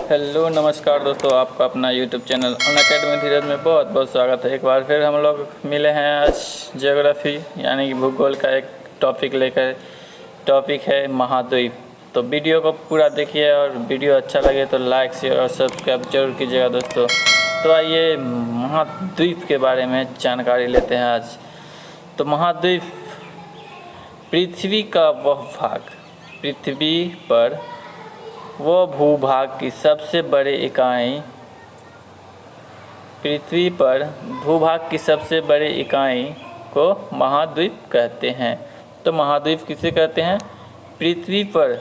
Hello नमस्कार दोस्तों, आपका अपना यूट्यूब चैनल अनअकैडमी धीरज में बहुत बहुत स्वागत है। एक बार फिर हम लोग मिले हैं आज ज्योग्राफी यानी कि भूगोल का एक टॉपिक लेकर। टॉपिक है महाद्वीप। तो वीडियो को पूरा देखिए और वीडियो अच्छा लगे तो लाइक शेयर और सब्सक्राइब जरूर कीजिएगा दोस्तों। तो आइए महाद्वीप के बारे में जानकारी लेते हैं आज। तो महाद्वीप पृथ्वी का वह भाग, पृथ्वी पर वो भूभाग की सबसे बड़ी इकाई, पृथ्वी पर भूभाग की सबसे बड़ी इकाई को महाद्वीप कहते हैं। तो महाद्वीप किसे कहते हैं? पृथ्वी पर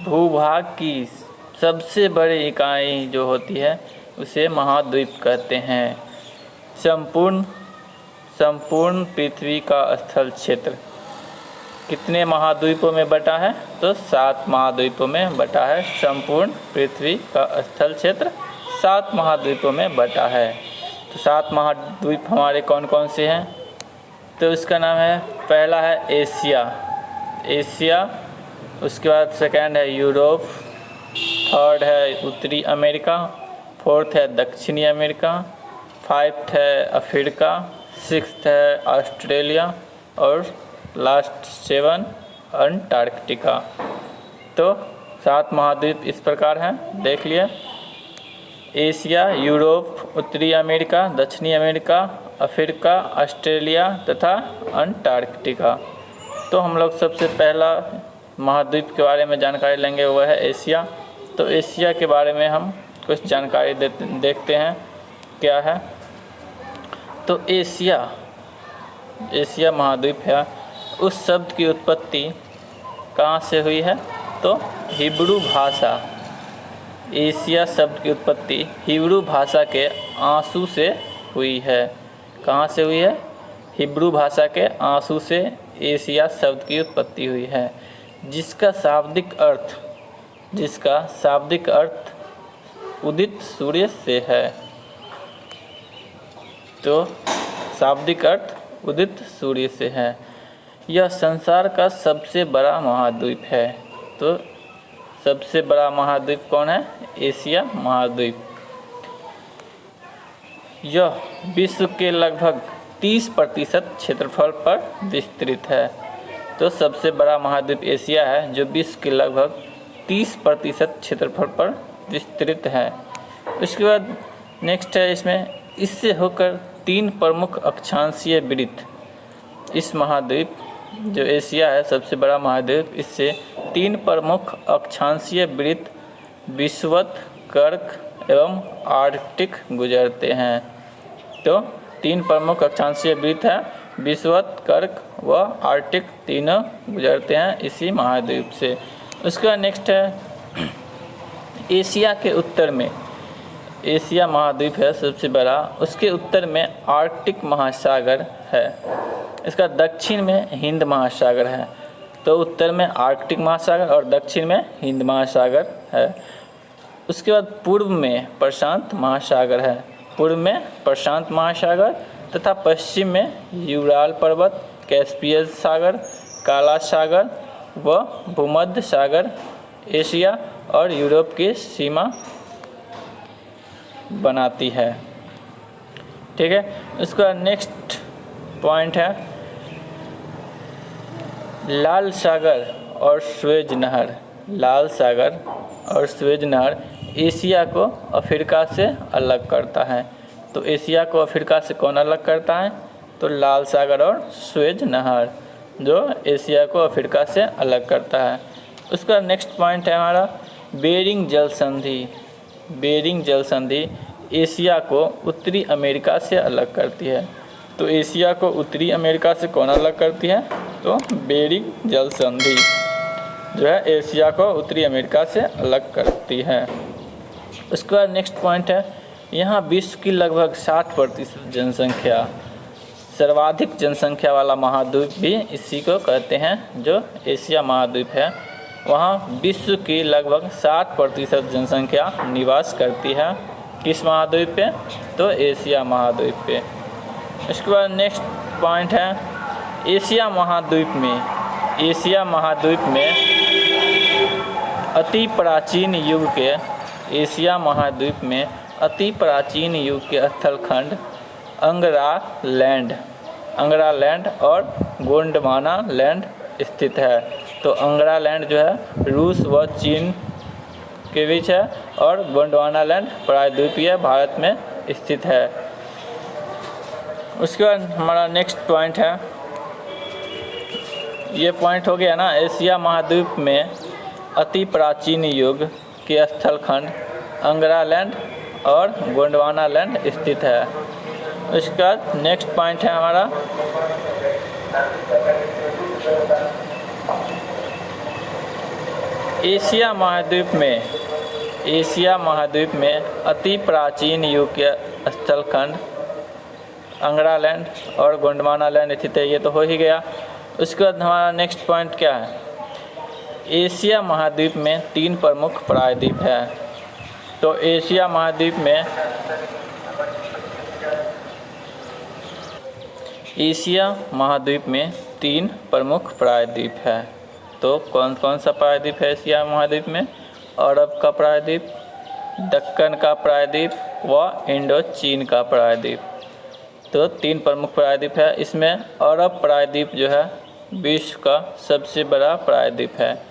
भूभाग की सबसे बड़ी इकाई जो होती है उसे महाद्वीप कहते हैं। संपूर्ण पृथ्वी का स्थल क्षेत्र कितने महाद्वीपों में बटा है? तो 7 महाद्वीपों में बटा है। संपूर्ण पृथ्वी का स्थल क्षेत्र 7 महाद्वीपों में बटा है। तो 7 महाद्वीप हमारे कौन कौन से हैं? तो इसका नाम है, पहला है एशिया, उसके बाद सेकंड है यूरोप, थर्ड है उत्तरी अमेरिका, फोर्थ है दक्षिणी अमेरिका, फाइव्थ है अफ्रीका, सिक्स्थ है ऑस्ट्रेलिया और लास्ट 7 अंटार्कटिका। तो 7 महाद्वीप इस प्रकार हैं, देख लिए। एशिया, यूरोप, उत्तरी अमेरिका, दक्षिणी अमेरिका, अफ्रीका, ऑस्ट्रेलिया तथा अंटार्कटिका। तो हम लोग सबसे पहला महाद्वीप के बारे में जानकारी लेंगे, वह है एशिया। तो एशिया के बारे में हम कुछ जानकारी देखते हैं क्या है। तो एशिया महाद्वीप है। उस शब्द की उत्पत्ति कहाँ से हुई है? तो हिब्रू भाषा, एशिया शब्द की उत्पत्ति हिब्रू भाषा के आंसू से हुई है। कहाँ से हुई है? हिब्रू भाषा के आंसू से एशिया शब्द की उत्पत्ति हुई है, जिसका शाब्दिक अर्थ उदित सूर्य से है। तो शाब्दिक अर्थ उदित सूर्य से है। यह संसार का सबसे बड़ा महाद्वीप है। तो सबसे बड़ा महाद्वीप कौन है? एशिया महाद्वीप। यह विश्व के लगभग 30% क्षेत्रफल पर विस्तृत है। तो सबसे बड़ा महाद्वीप एशिया है, जो विश्व के लगभग 30% क्षेत्रफल पर विस्तृत है। उसके बाद नेक्स्ट है, इससे होकर 3 प्रमुख अक्षांशीय वृत्त, इस महाद्वीप जो एशिया है सबसे बड़ा महाद्वीप, इससे 3 प्रमुख अक्षांशीय वृत्त विषुवत, कर्क एवं आर्कटिक गुजरते हैं। तो 3 प्रमुख अक्षांशीय वृत्त हैं, विषुवत, कर्क व आर्कटिक, तीनों गुजरते हैं इसी महाद्वीप से। उसके बाद नेक्स्ट है, एशिया के उत्तर में, एशिया महाद्वीप है सबसे बड़ा, उसके उत्तर में आर्कटिक महासागर है। इसका दक्षिण में हिंद महासागर है। तो उत्तर में आर्कटिक महासागर और दक्षिण में हिंद महासागर है। उसके बाद पूर्व में प्रशांत महासागर है, पूर्व में प्रशांत महासागर तथा पश्चिम में यूराल पर्वत, कैस्पियन सागर, काला सागर व भूमध्य सागर एशिया और यूरोप की सीमा बनाती है। ठीक है। उसका नेक्स्ट पॉइंट है, लाल सागर और स्वेज नहर। लाल सागर और स्वेज नहर एशिया को अफ्रीका से अलग करता है। तो एशिया को अफ्रीका से कौन अलग करता है? तो लाल सागर और स्वेज नहर, जो एशिया को अफ्रीका से अलग करता है। उसका नेक्स्ट पॉइंट है हमारा बेरिंग जल संधि। बेरिंग जल संधि एशिया को उत्तरी अमेरिका से अलग करती है। तो एशिया को उत्तरी अमेरिका से कौन अलग करती है? तो बेरिंग जल संधि जो है एशिया को उत्तरी अमेरिका से अलग करती है। उसके बाद नेक्स्ट पॉइंट है, यहाँ विश्व की लगभग 60% जनसंख्या, सर्वाधिक जनसंख्या वाला महाद्वीप भी इसी को कहते हैं, जो एशिया महाद्वीप है। वहाँ विश्व की लगभग 60% जनसंख्या निवास करती है। किस महाद्वीप पे? तो एशिया महाद्वीप पे। इसके बाद नेक्स्ट पॉइंट है, एशिया महाद्वीप में अति प्राचीन युग के एशिया महाद्वीप में अति प्राचीन युग के स्थलखंड अंगरा लैंड और गोंडवाना लैंड स्थित है। तो अंगरा लैंड जो है रूस व चीन के बीच है और गोंडवाना लैंड प्रायद्वीपीय भारत में स्थित है। उसके बाद हमारा नेक्स्ट पॉइंट है, ये पॉइंट हो गया ना, एशिया महाद्वीप में अति प्राचीन युग के स्थलखंड अंगरा लैंड और गोंडवाना लैंड स्थित है। उसके बाद नेक्स्ट पॉइंट है हमारा एशिया महाद्वीप में अति प्राचीन युग के स्थलखंड अंगरा लैंड और गोंडवाना लैंड स्थित है। ये तो हो ही गया। उसके बाद हमारा नेक्स्ट पॉइंट क्या है, एशिया महाद्वीप में 3 प्रमुख प्रायद्वीप है। तो एशिया महाद्वीप में 3 प्रमुख प्रायद्वीप है। तो कौन कौन सा प्रायद्वीप है एशिया महाद्वीप में? अरब का प्रायद्वीप, दक्कन का प्रायद्वीप व इंडो चीन का प्रायद्वीप। तो 3 प्रमुख प्रायद्वीप है। इसमें अरब प्रायद्वीप जो है विश्व का सबसे बड़ा प्रायद्वीप है।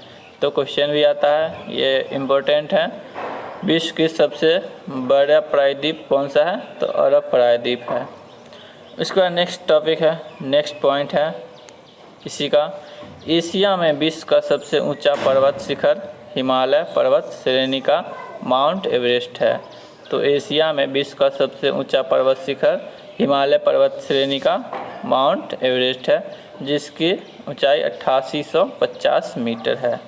तो क्वेश्चन भी आता है, ये इम्पोर्टेंट है, विश्व की सबसे बड़ा प्रायद्वीप कौन सा है? तो अरब प्रायद्वीप है। उसके बाद नेक्स्ट टॉपिक है, नेक्स्ट पॉइंट है इसी का, एशिया में विश्व का सबसे ऊंचा पर्वत शिखर हिमालय पर्वत श्रेणी का माउंट एवरेस्ट है। तो एशिया में विश्व का सबसे ऊंचा पर्वत शिखर हिमालय पर्वत श्रेणी का माउंट एवरेस्ट है, जिसकी ऊंचाई 8850 मीटर है।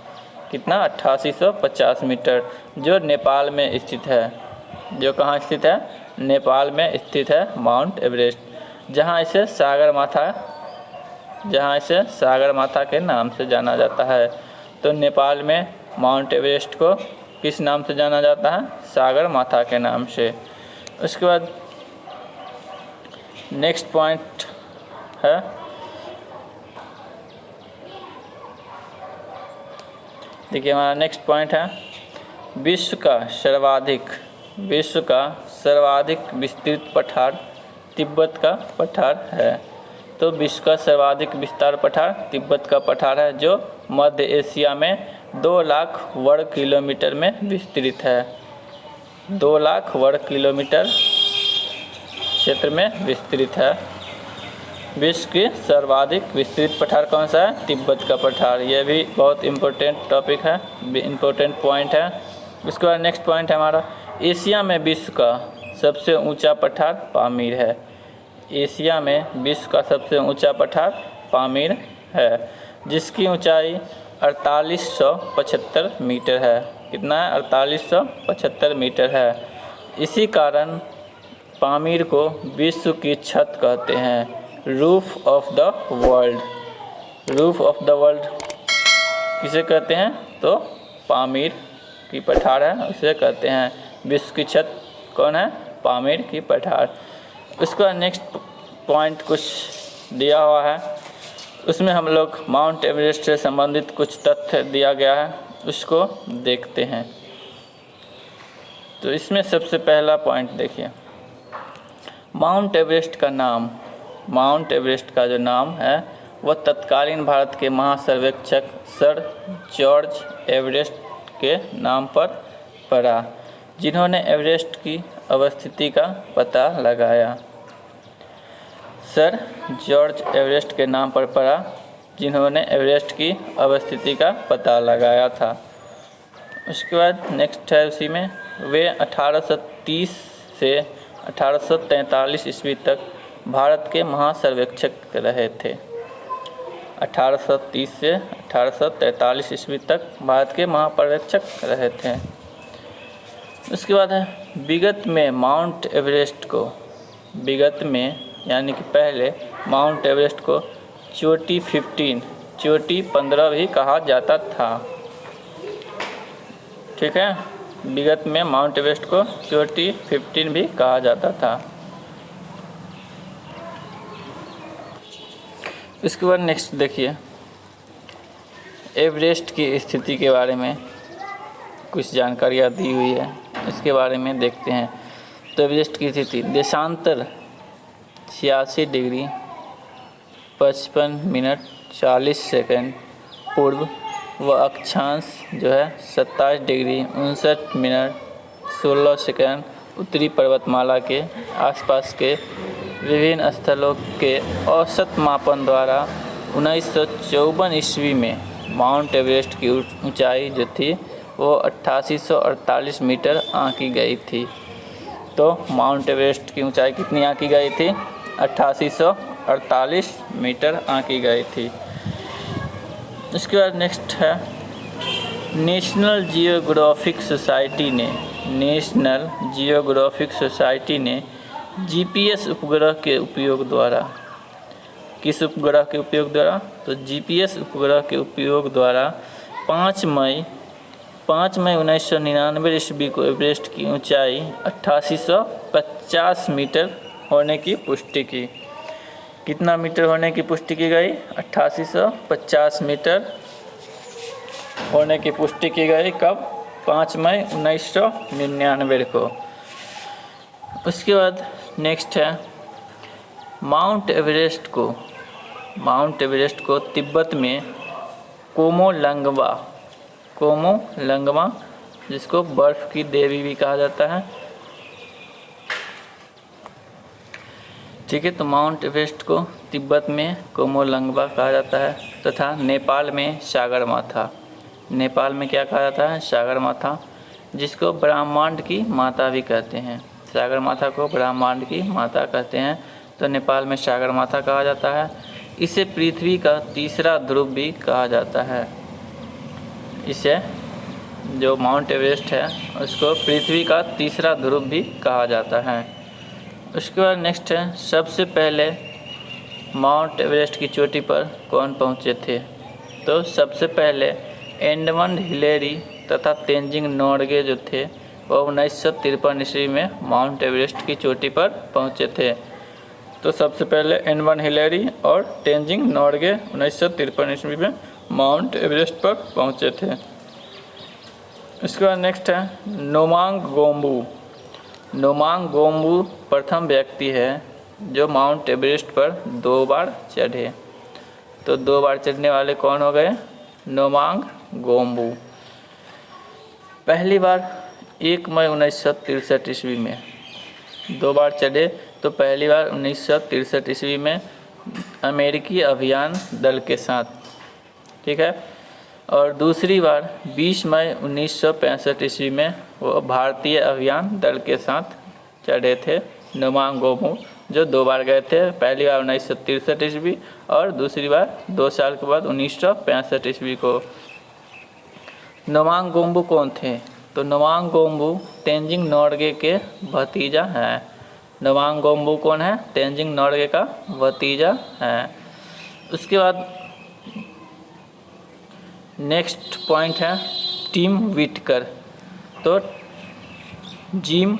कितना? 8850 मीटर, जो नेपाल में स्थित है। जो कहाँ स्थित है? नेपाल में स्थित है माउंट एवरेस्ट, जहाँ इसे सागर माथा के नाम से जाना जाता है। तो नेपाल में माउंट एवरेस्ट को किस नाम से जाना जाता है? सागर माथा के नाम से। उसके बाद नेक्स्ट पॉइंट है, देखिए हमारा नेक्स्ट पॉइंट है, विश्व का सर्वाधिक विस्तृत पठार तिब्बत का पठार है। तो विश्व का सर्वाधिक विस्तार पठार तिब्बत का पठार है, जो मध्य एशिया में 2 लाख वर्ग किलोमीटर में विस्तृत है। 2 लाख वर्ग किलोमीटर क्षेत्र में विस्तृत है। विश्व की सर्वाधिक विस्तृत पठार कौन सा है? तिब्बत का पठार। यह भी बहुत इम्पोर्टेंट टॉपिक है, इम्पोर्टेंट पॉइंट है। उसके बाद नेक्स्ट पॉइंट है हमारा, एशिया में विश्व का सबसे ऊंचा पठार पामीर है। एशिया में विश्व का सबसे ऊंचा पठार पामीर है, जिसकी ऊंचाई 4875 मीटर है। कितना है? 4875 मीटर है। इसी कारण पामीर को विश्व की छत कहते हैं, roof of the world. Roof of the world किसे कहते हैं? तो पामीर की पठार है, उसे कहते हैं विश्व की छत। कौन है? पामीर की पठार। उसका नेक्स्ट पॉइंट कुछ दिया हुआ है, उसमें हम लोग माउंट एवरेस्ट से संबंधित कुछ तथ्य दिया गया है, उसको देखते हैं। तो इसमें सबसे पहला पॉइंट देखिए, माउंट एवरेस्ट का जो नाम है वह तत्कालीन भारत के महासर्वेक्षक सर जॉर्ज एवरेस्ट के नाम पर पड़ा, जिन्होंने एवरेस्ट की अवस्थिति का पता लगाया। सर जॉर्ज एवरेस्ट के नाम पर पड़ा, जिन्होंने एवरेस्ट की अवस्थिति का पता लगाया था। उसके बाद नेक्स्ट है उसी में, वे 1830 से 1843 ईस्वी तक भारत के महासर्वेक्षक रहे थे। 1830 से 1843 ईस्वी तक भारत के महापर्यवेक्षक रहे थे। उसके बाद है, विगत में यानी कि पहले माउंट एवरेस्ट को चोटी 15 भी कहा जाता था। ठीक है, विगत में माउंट एवरेस्ट को चोटी 15 भी कहा जाता था। इसके बाद नेक्स्ट देखिए, एवरेस्ट की स्थिति के बारे में कुछ जानकारियाँ दी हुई है। इसके बारे में देखते हैं। तो एवरेस्ट की स्थिति देशांतर 86 डिग्री 55 मिनट 40 सेकंड पूर्व व अक्षांश जो है 27 डिग्री 59 मिनट 16 सेकंड उत्तरी पर्वतमाला के आसपास के विभिन्न स्थलों के औसत मापन द्वारा 1954 ईस्वी में माउंट एवरेस्ट की ऊंचाई जो थी वो 8848 मीटर आंकी गई थी। तो माउंट एवरेस्ट की ऊंचाई कितनी आंकी गई थी? 8848 मीटर आंकी गई थी। इसके बाद नेक्स्ट है नेशनल जियोग्राफिक सोसाइटी ने जीपीएस उपग्रह के उपयोग द्वारा, किस उपग्रह के उपयोग द्वारा? तो जीपीएस उपग्रह के उपयोग द्वारा 5 मई 1999 ईस्वी को एवरेस्ट की ऊंचाई 8850 मीटर होने की पुष्टि की। कितना मीटर होने की पुष्टि की गई? 8850 मीटर होने की पुष्टि की गई। कब? 5 मई 1999 को। उसके बाद नेक्स्ट है माउंट एवरेस्ट को तिब्बत में कोमोलंगमा जिसको बर्फ़ की देवी भी कहा जाता है। ठीक है, तो माउंट एवरेस्ट को तिब्बत में कोमोलंगमा कहा जाता है तथा नेपाल में सागरमाथा। नेपाल में क्या कहा जाता है? सागरमाथा, जिसको ब्रह्मांड की माता भी कहते हैं। सागरमाथा को ब्रह्मांड की माता कहते हैं, तो नेपाल में सागरमाथा कहा जाता है। इसे पृथ्वी का तीसरा ध्रुव भी कहा जाता है। इसे जो माउंट एवरेस्ट है उसको पृथ्वी का तीसरा ध्रुव भी कहा जाता है। उसके बाद नेक्स्ट है सबसे पहले माउंट एवरेस्ट की चोटी पर कौन पहुंचे थे? तो सबसे पहले एडमंड हिलेरी तथा तेंजिंग नोर्गे जो थे वो 1953 ईस्वी में माउंट एवरेस्ट की चोटी पर पहुंचे थे। तो सबसे पहले एडमंड हिलेरी और तेंजिंग नोर्गे 1953 ईस्वी में माउंट एवरेस्ट पर पहुंचे थे। उसके बाद नेक्स्ट है नोमांग गोम्बू प्रथम व्यक्ति है जो माउंट एवरेस्ट पर 2 बार चढ़े। तो 2 बार चढ़ने वाले कौन हो गए? नोमांग गोम्बू। पहली बार 1 मई 1963 ईस्वी में 2 बार चढ़े। तो पहली बार 1963 ईस्वी में अमेरिकी अभियान दल के साथ, ठीक है। और दूसरी बार 20 मई 1965 ईस्वी में वो भारतीय अभियान दल के साथ चढ़े थे नोमांग गोम्बू, जो 2 बार गए थे। पहली बार 1963 ईस्वी और दूसरी बार 2 साल के बाद 1965 ईस्वी को। नोमांग गोम्बू कौन थे? तो नोमांग गोम्बू तेंजिंग नोर्गे के भतीजा हैं। नोमांग गोम्बू कौन है? तेंजिंग नोर्गे का भतीजा है। उसके बाद नेक्स्ट पॉइंट है टिम विटकर। तो जिम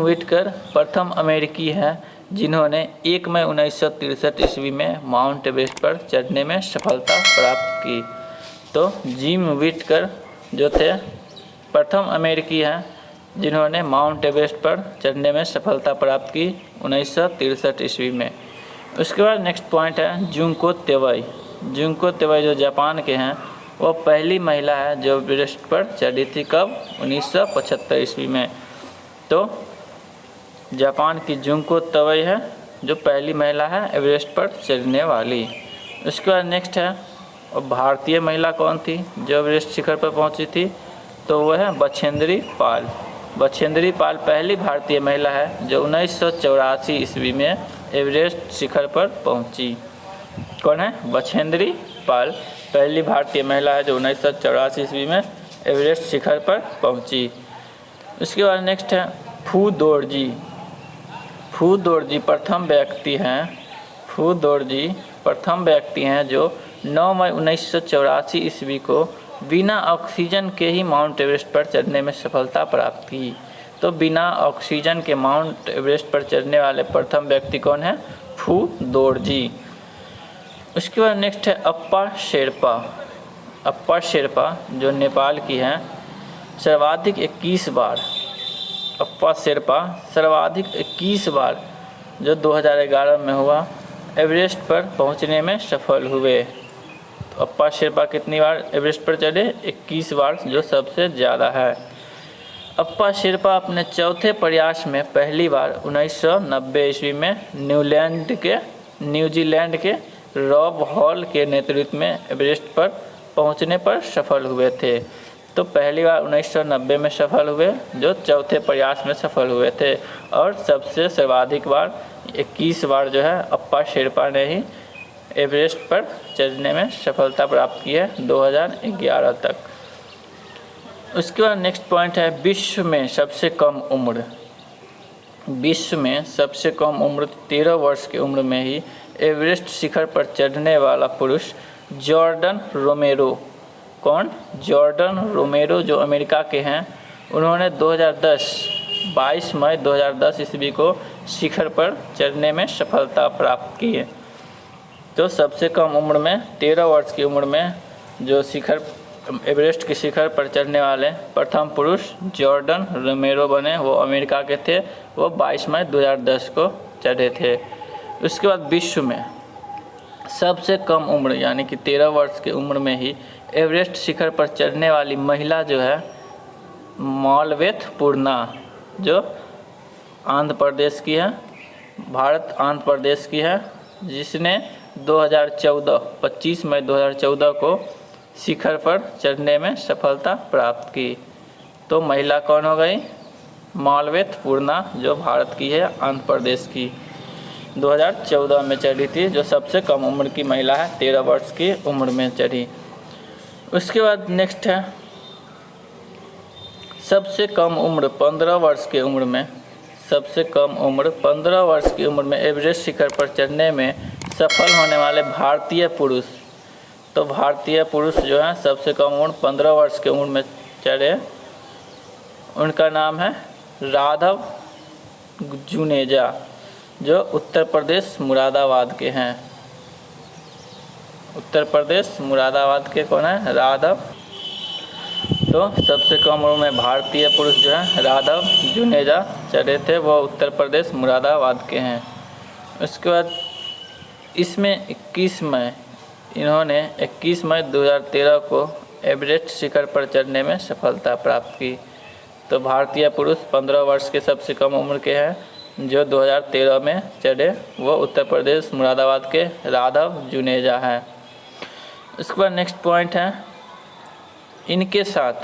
विटकर प्रथम अमेरिकी हैं जिन्होंने 1 मई 1963 ईस्वी में माउंट एवरेस्ट पर चढ़ने में सफलता प्राप्त की। तो जिम विटकर जो थे प्रथम अमेरिकी हैं जिन्होंने माउंट एवरेस्ट पर चढ़ने में सफलता प्राप्त की 1963 ईस्वी में। उसके बाद नेक्स्ट पॉइंट है जुंको तेवई जो जापान के हैं, वो पहली महिला है जो एवरेस्ट पर चढ़ी थी। कब? 1975 ईस्वी में। तो जापान की जुंको तेवई है जो पहली महिला है एवरेस्ट पर चढ़ने वाली। उसके बाद नेक्स्ट है और भारतीय महिला कौन थी जो एवरेस्ट शिखर पर पहुंची थी? तो वह है बछेंद्री पाल। बछेंद्री पाल पहली भारतीय महिला है जो 1984 ईस्वी में एवरेस्ट शिखर पर पहुंची। कौन है? बछेंद्री पाल पहली भारतीय महिला है जो 1984 ईस्वी में एवरेस्ट शिखर पर पहुंची। उसके बाद नेक्स्ट है फू दोरजी प्रथम व्यक्ति हैं जो 9 मई 1984 ईस्वी को बिना ऑक्सीजन के ही माउंट एवरेस्ट पर चढ़ने में सफलता प्राप्त की। तो बिना ऑक्सीजन के माउंट एवरेस्ट पर चढ़ने वाले प्रथम व्यक्ति कौन है? फू दोरजी। उसके बाद नेक्स्ट है अप्पा शेरपा जो नेपाल की हैं। सर्वाधिक 21 बार अप्पा शेरपा सर्वाधिक 21 बार जो 2011 में हुआ एवरेस्ट पर पहुंचने में सफल हुए। तो अप्पा शेरपा कितनी बार एवरेस्ट पर चढ़े? 21 बार, जो सबसे ज़्यादा है। अप्पा शेरपा अपने चौथे प्रयास में पहली बार 1990 ईस्वी में न्यूजीलैंड के रॉब हॉल के नेतृत्व में एवरेस्ट पर पहुंचने पर सफल हुए थे। तो पहली बार 1990 में सफल हुए, जो चौथे प्रयास में सफल हुए थे। और सबसे सर्वाधिक बार 21 बार जो है अप्पा शेरपा ने ही एवरेस्ट पर चढ़ने में सफलता प्राप्त की है 2011 तक। उसके बाद नेक्स्ट पॉइंट है विश्व में सबसे कम उम्र। विश्व में सबसे कम उम्र 13 वर्ष की उम्र में ही एवरेस्ट शिखर पर चढ़ने वाला पुरुष जॉर्डन रोमेरो। कौन? जॉर्डन रोमेरो, जो अमेरिका के हैं। उन्होंने 22 मई 2010 ईस्वी को शिखर पर चढ़ने में सफलता प्राप्त की है। तो सबसे कम उम्र में 13 वर्ष की उम्र में जो एवरेस्ट के शिखर पर चढ़ने वाले प्रथम पुरुष जॉर्डन रोमेरो बने, वो अमेरिका के थे। वो 22 मई 2010 को चढ़े थे। उसके बाद विश्व में सबसे कम उम्र यानी कि 13 वर्ष की उम्र में ही एवरेस्ट शिखर पर चढ़ने वाली महिला जो है मालवेथ पूर्णा, जो आंध्र प्रदेश की है, भारत आंध्र प्रदेश की है, जिसने 25 मई 2014 को शिखर पर चढ़ने में सफलता प्राप्त की। तो महिला कौन हो गई? मालवेथ पूर्णा, जो भारत की है, आंध्र प्रदेश की, 2014 में चढ़ी थी, जो सबसे कम उम्र की महिला है, 13 वर्ष की उम्र में चढ़ी। उसके बाद नेक्स्ट है सबसे कम उम्र 15 वर्ष की उम्र में, सबसे कम उम्र 15 वर्ष की उम्र में एवरेस्ट शिखर पर चढ़ने में सफल होने वाले भारतीय पुरुष। तो भारतीय पुरुष जो है सबसे कम उम्र 15 वर्ष की उम्र में चढ़े, उनका नाम है राघव जुनेजा, जो उत्तर प्रदेश मुरादाबाद के हैं। उत्तर प्रदेश मुरादाबाद के कौन है? राघव। तो सबसे कम उम्र में भारतीय पुरुष जो है राघव जुनेजा चढ़े थे, वो उत्तर प्रदेश मुरादाबाद के हैं। उसके बाद इसमें 21 मई 2013 को एवरेस्ट शिखर पर चढ़ने में सफलता प्राप्त की। तो भारतीय पुरुष 15 वर्ष के सबसे कम उम्र के हैं, जो 2013 में चढ़े, वो उत्तर प्रदेश मुरादाबाद के राघव जुनेजा हैं। उसके बाद नेक्स्ट पॉइंट है इनके साथ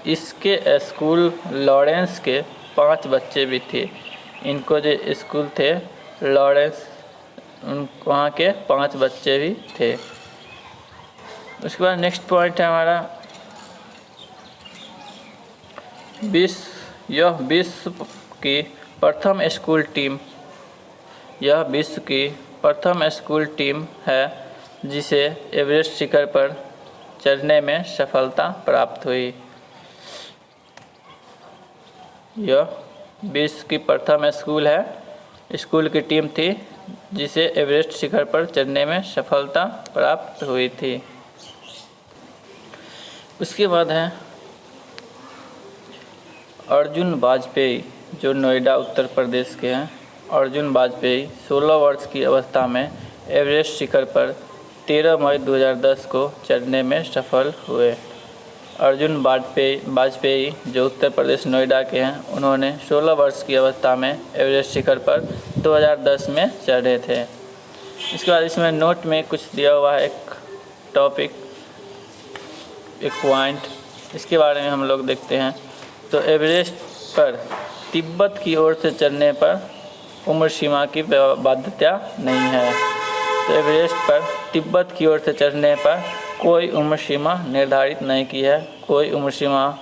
इसके स्कूल लॉरेंस के 5 बच्चे भी थे। इनको जो स्कूल थे लॉरेंस, वहाँ के 5 बच्चे भी थे। उसके बाद नेक्स्ट पॉइंट है हमारा यह विश्व की प्रथम स्कूल टीम, यह विश्व की प्रथम स्कूल टीम है जिसे एवरेस्ट शिखर पर चढ़ने में सफलता प्राप्त हुई। यह विश्व की प्रथम स्कूल की टीम थी जिसे एवरेस्ट शिखर पर चढ़ने में सफलता प्राप्त हुई थी। उसके बाद है अर्जुन वाजपेयी, जो नोएडा उत्तर प्रदेश के हैं। अर्जुन वाजपेयी 16 वर्ष की अवस्था में एवरेस्ट शिखर पर 13 मई 2010 को चढ़ने में सफल हुए। अर्जुन वाजपेयी जो उत्तर प्रदेश नोएडा के हैं, उन्होंने 16 वर्ष की अवस्था में एवरेस्ट शिखर पर 2010 में चढ़े थे। इसके बाद इसमें नोट में कुछ दिया हुआ है, एक टॉपिक, एक पॉइंट, इसके बारे में हम लोग देखते हैं। तो एवरेस्ट पर तिब्बत की ओर से चढ़ने पर उम्र सीमा की बाध्यता नहीं है। तो एवरेस्ट पर तिब्बत की ओर से चढ़ने पर कोई उम्र सीमा निर्धारित नहीं की है, कोई उम्र सीमा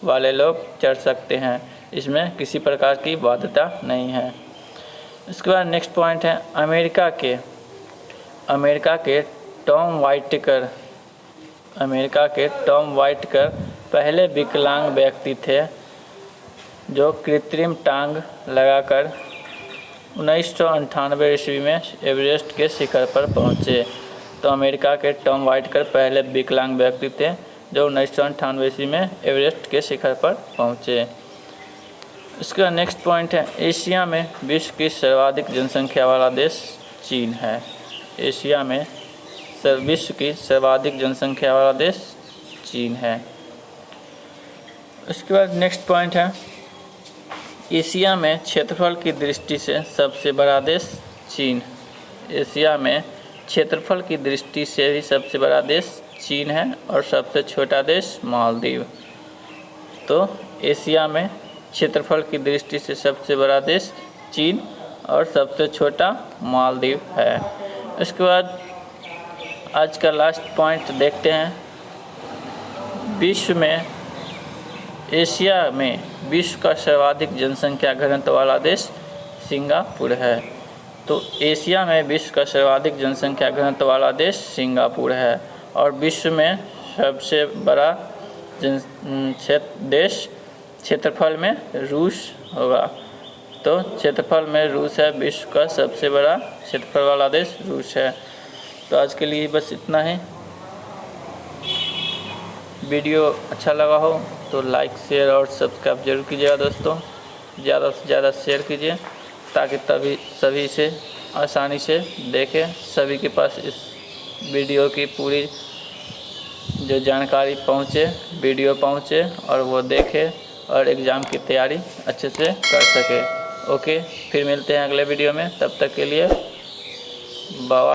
वाले लोग चढ़ सकते हैं, इसमें किसी प्रकार की बाध्यता नहीं है। इसके बाद नेक्स्ट पॉइंट है अमेरिका के टॉम वाइटकर पहले विकलांग व्यक्ति थे जो कृत्रिम टांग लगाकर 1998 ईस्वी में एवरेस्ट के शिखर पर पहुंचे। तो अमेरिका के टॉम वाइटकर पहले विकलांग व्यक्ति थे जो 1998 ईस्वी में एवरेस्ट के शिखर पर पहुँचे। इसका नेक्स्ट पॉइंट है, एशिया में विश्व की सर्वाधिक जनसंख्या वाला देश चीन है। एशिया में विश्व की सर्वाधिक जनसंख्या वाला देश चीन है। उसके बाद नेक्स्ट पॉइंट है, एशिया में क्षेत्रफल की दृष्टि से सबसे बड़ा देश चीन। एशिया में क्षेत्रफल की दृष्टि से भी सबसे बड़ा देश चीन है और सबसे छोटा देश मालदीव। तो एशिया में क्षेत्रफल की दृष्टि से सबसे बड़ा देश चीन और सबसे छोटा मालदीव है। इसके बाद आज का लास्ट पॉइंट देखते हैं, विश्व में एशिया में विश्व का सर्वाधिक जनसंख्या घनत्व वाला देश सिंगापुर है। तो एशिया में विश्व का सर्वाधिक जनसंख्या घनत्व वाला देश सिंगापुर है और विश्व में सबसे बड़ा देश क्षेत्रफल में रूस होगा। तो क्षेत्रफल में रूस है, विश्व का सबसे बड़ा क्षेत्रफल वाला देश रूस है। तो आज के लिए बस इतना ही। वीडियो अच्छा लगा हो तो लाइक शेयर और सब्सक्राइब जरूर कीजिएगा दोस्तों। ज़्यादा से ज़्यादा शेयर कीजिए ताकि तभी सभी से आसानी से देखें, सभी के पास इस वीडियो की पूरी जो जानकारी पहुँचे, वीडियो पहुँचे और वो देखे और एग्ज़ाम की तैयारी अच्छे से कर सके। ओके, फिर मिलते हैं अगले वीडियो में, तब तक के लिए बाय।